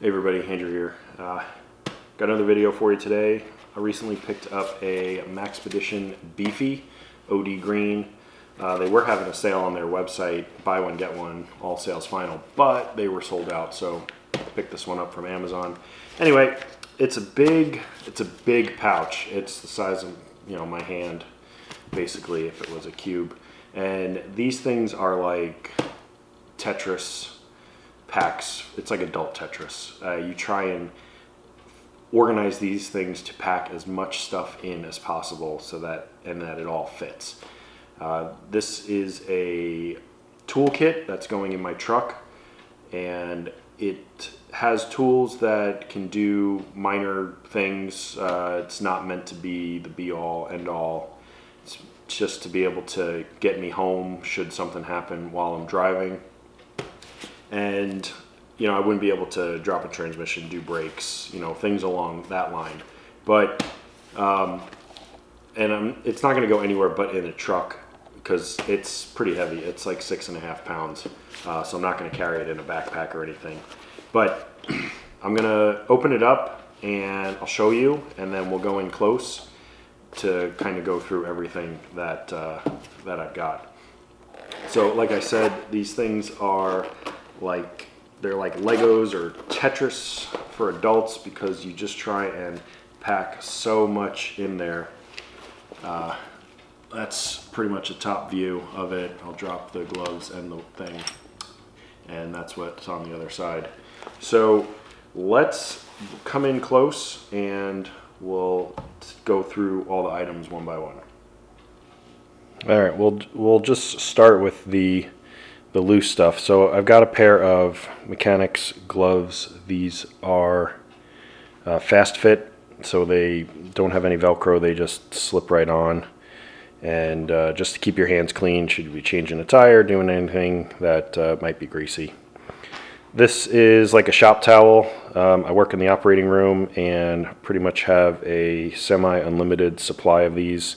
Hey everybody, Andrew here. Got another video for you today. I recently picked up a Maxpedition Beefy OD green. They were having a sale on their website, buy one get one, all sales final, but they were sold out, so I picked this one up from Amazon. Anyway, it's a big pouch. It's the size of, my hand, basically, if it was a cube. And these things are like Tetris packs. It's like adult Tetris. You try and organize these things to pack as much stuff in as possible so that it all fits. This is a toolkit that's going in my truck, and it has tools that can do minor things. It's not meant to be the be-all, end-all. It's just to be able to get me home should something happen while I'm driving. And, I wouldn't be able to drop a transmission, do brakes, things along that line. But, it's not going to go anywhere but in a truck because it's pretty heavy. It's like 6.5 pounds. So I'm not going to carry it in a backpack or anything. But I'm going to open it up and I'll show you, and then we'll go in close to kind of go through everything that I've got. So like I said, these things are they're like Legos or Tetris for adults because you just try and pack so much in there. That's pretty much a top view of it. I'll drop the gloves and the thing, and that's what's on the other side. So let's come in close and we'll go through all the items one by one. All right, we'll just start with the loose stuff. So I've got a pair of mechanics gloves. These are fast fit, so they don't have any Velcro. They just slip right on. And just to keep your hands clean, should you be changing a tire, doing anything that might be greasy. This is like a shop towel. I work in the operating room and pretty much have a semi-unlimited supply of these.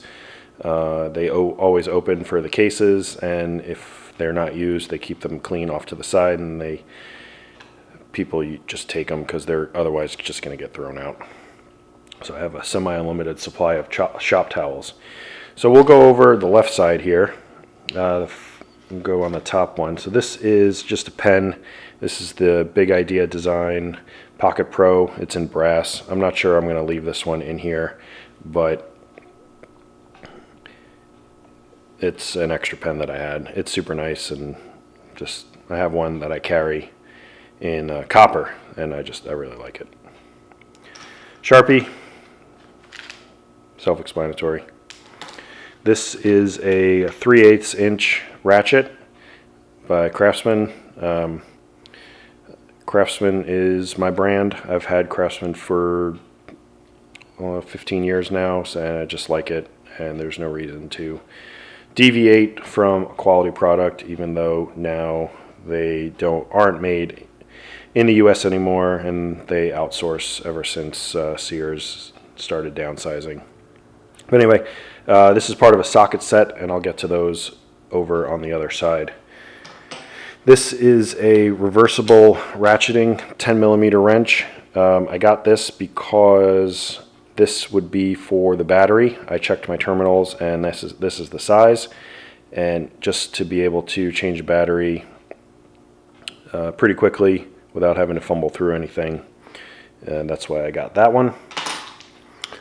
They always open for the cases, and if they're not used, they keep them clean off to the side, and people just take them because they're otherwise just going to get thrown out. So I have a semi-unlimited supply of shop towels. So we'll go over the left side here. We'll go on the top one. So this is just a pen. This is the Big Idea Design Pocket Pro. It's in brass. I'm not sure I'm going to leave this one in here, but it's an extra pen that I had. It's super nice, and I have one that I carry in copper, and I really like it. Sharpie, self-explanatory. This is a 3/8 inch ratchet by Craftsman. Craftsman is my brand. I've had Craftsman for 15 years now, and I just like it, and there's no reason to deviate from a quality product, even though now they aren't made in the US anymore, and they outsource ever since Sears started downsizing. But anyway, this is part of a socket set, and I'll get to those over on the other side. This is a reversible ratcheting 10mm wrench. I got this because this would be for the battery. I checked my terminals, and this is the size, and just to be able to change the battery pretty quickly without having to fumble through anything, and that's why I got that one.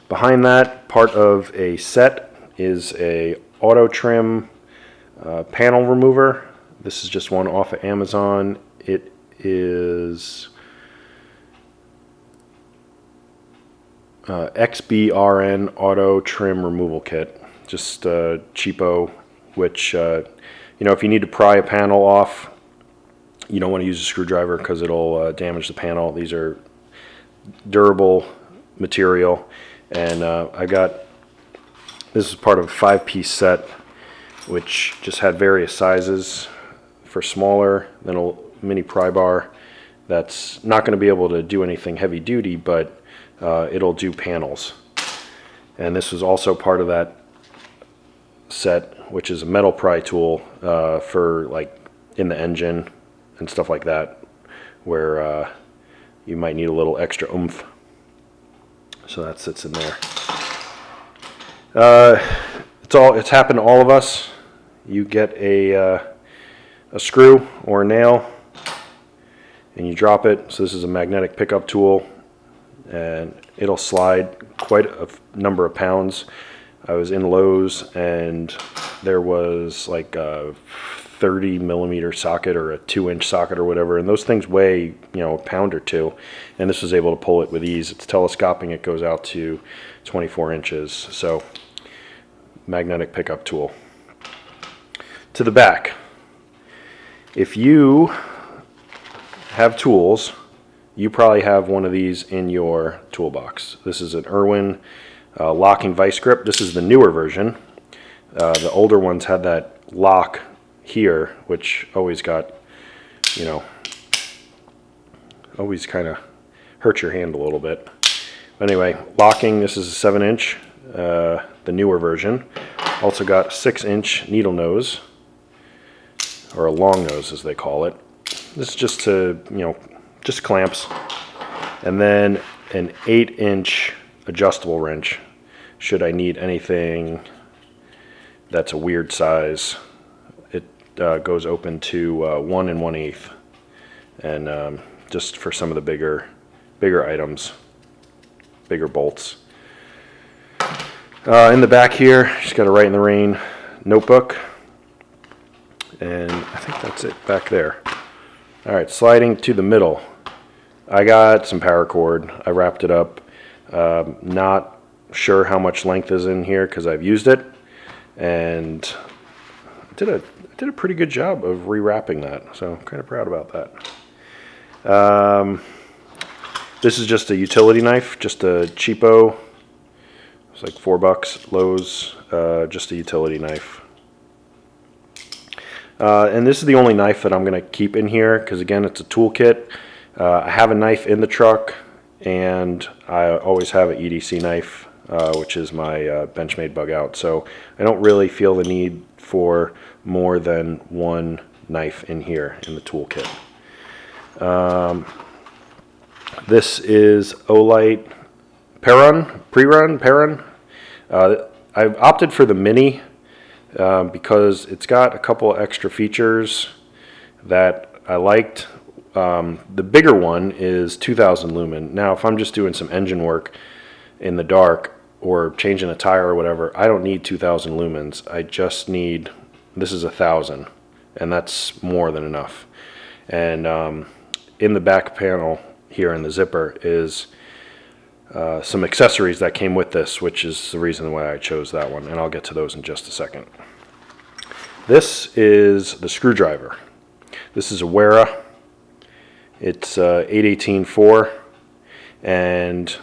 Behind that, part of a set is a auto trim panel remover. This is just one off of Amazon. It is XBRN Auto Trim Removal Kit. Just cheapo, which, if you need to pry a panel off, you don't want to use a screwdriver because it'll damage the panel. These are durable material, and this is part of a 5-piece set, which just had various sizes for smaller, then a mini pry bar that's not going to be able to do anything heavy duty, but it'll do panels. And this was also part of that set, which is a metal pry tool for like in the engine and stuff like that, where you might need a little extra oomph. So that sits in there. It's happened to all of us. You get a screw or a nail and you drop it. So this is a magnetic pickup tool, and it'll slide quite a number of pounds. I was in Lowe's and there was like a 30mm socket or a 2-inch socket or whatever, and those things weigh, a pound or two, and this was able to pull it with ease. It's telescoping, it goes out to 24 inches. So magnetic pickup tool. To the back, if you have tools, you probably have one of these in your toolbox. This is an Irwin locking vice grip. This is the newer version. The older ones had that lock here, which always got, always kind of hurt your hand a little bit. But anyway, locking, this is a 7-inch, the newer version. Also got 6-inch needle nose, or a long nose as they call it. This is just to, just clamps. And then an 8-inch adjustable wrench, should I need anything that's a weird size. It goes open to 1 1/8, and just for some of the bigger items, bigger bolts. In the back here, just got a Right in the Rain notebook, and I think that's it back there. All right, sliding to the middle, I got some paracord. I wrapped it up. Not sure how much length is in here because I've used it, and I did a pretty good job of rewrapping that, so I'm kind of proud about that. This is just a utility knife, just a cheapo. It's like $4 Lowe's, just a utility knife. And this is the only knife that I'm going to keep in here because, again, it's a toolkit. I have a knife in the truck, and I always have an EDC knife, which is my Benchmade bug out. So I don't really feel the need for more than one knife in here in the toolkit. This is Olight Perun. I've opted for the Mini because it's got a couple extra features that I liked. The bigger one is 2000 lumen. Now, if I'm just doing some engine work in the dark or changing a tire or whatever, I don't need 2000 lumens. I just need, this is 1000, and that's more than enough. And in the back panel here in the zipper is some accessories that came with this, which is the reason why I chose that one, and I'll get to those in just a second. This is the screwdriver. This is a Wera. It's 818-4, and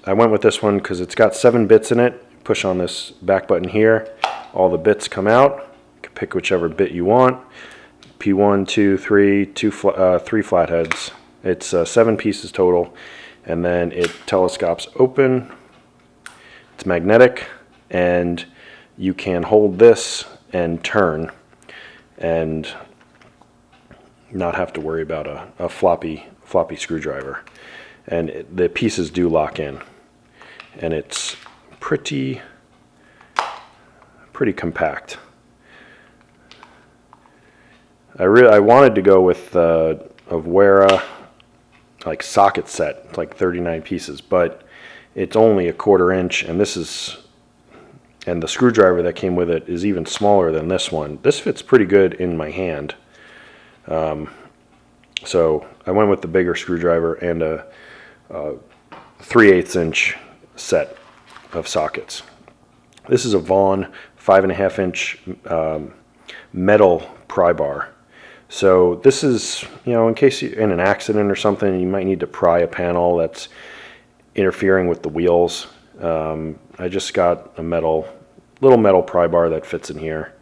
I went with this one because it's got 7 bits in it. Push on this back button here, all the bits come out. You can pick whichever bit you want. P1, 2, 3, 3 flatheads. It's 7 pieces total, and then it telescopes open. It's magnetic, and you can hold this and turn and not have to worry about a floppy screwdriver. And the pieces do lock in, and it's pretty compact. I wanted to go with a Wera like socket set, like 39 pieces, but it's only a 1/4 inch, and and the screwdriver that came with it is even smaller than this one. This fits pretty good in my hand. So I went with the bigger screwdriver and a 3/8 inch set of sockets. This is a Vaughan 5.5 inch metal pry bar. So this is, in case you're in an accident or something, you might need to pry a panel that's interfering with the wheels. I just got a little metal pry bar that fits in here.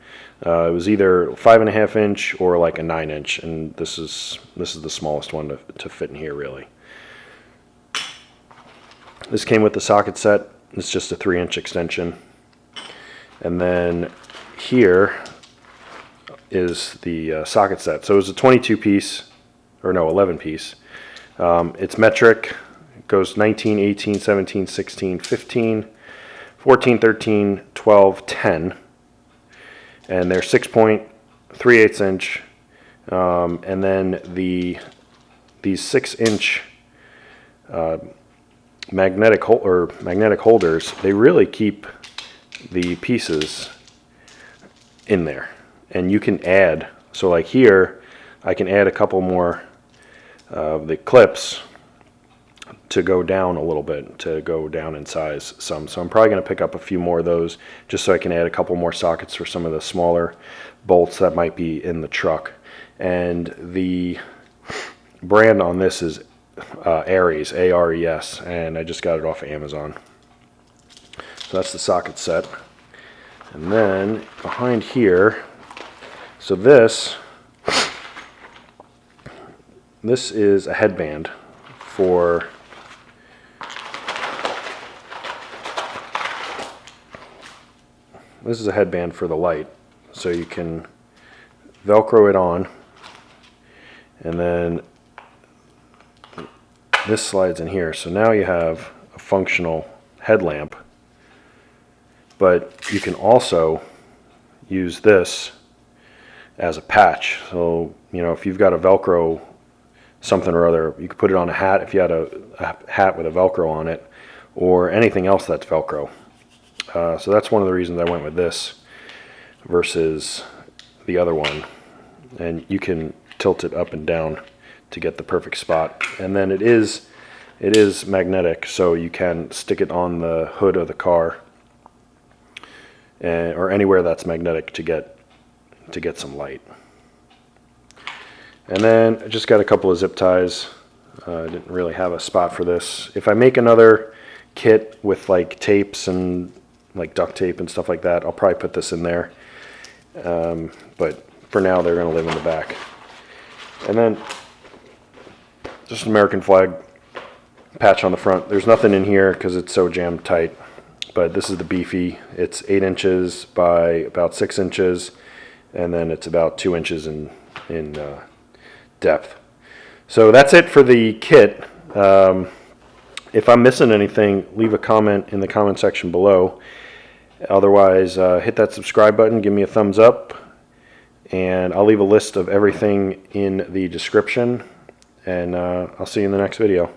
It was either 5.5 inch or like a 9 inch, and this is the smallest one to fit in here, really. This came with the socket set. It's just a 3-inch extension, and then here is the socket set. So it was a 22 piece, or no, 11 piece. It's metric. It goes 19, 18, 17, 16, 15, 14, 13, 12, 10. And they're 6.38 inch. And then these 6-inch magnetic holders, they really keep the pieces in there. And you can add, so like here, I can add a couple more of the clips to go down a little bit, to go down in size some. So I'm probably going to pick up a few more of those just so I can add a couple more sockets for some of the smaller bolts that might be in the truck. And the brand on this is Ares, A-R-E-S, and I just got it off of Amazon. So that's the socket set. And then behind here, so this is a headband for the light. So you can Velcro it on, and then this slides in here. So now you have a functional headlamp, but you can also use this as a patch. So, you know, if you've got a Velcro something or other, you could put it on a hat if you had a hat with a Velcro on it, or anything else that's Velcro. So that's one of the reasons I went with this versus the other one. And you can tilt it up and down to get the perfect spot. And then it is magnetic, so you can stick it on the hood of the car, or anywhere that's magnetic to get some light. And then I just got a couple of zip ties. I didn't really have a spot for this. If I make another kit with like tapes and like duct tape and stuff like that, I'll probably put this in there. But for now, they're going to live in the back. And then just an American flag patch on the front. There's nothing in here because it's so jammed tight. But this is the Beefy. It's 8 inches by about 6 inches, and then it's about 2 inches in depth. So that's it for the kit. If I'm missing anything, leave a comment in the comment section below. Otherwise, hit that subscribe button, give me a thumbs up, and I'll leave a list of everything in the description, and I'll see you in the next video.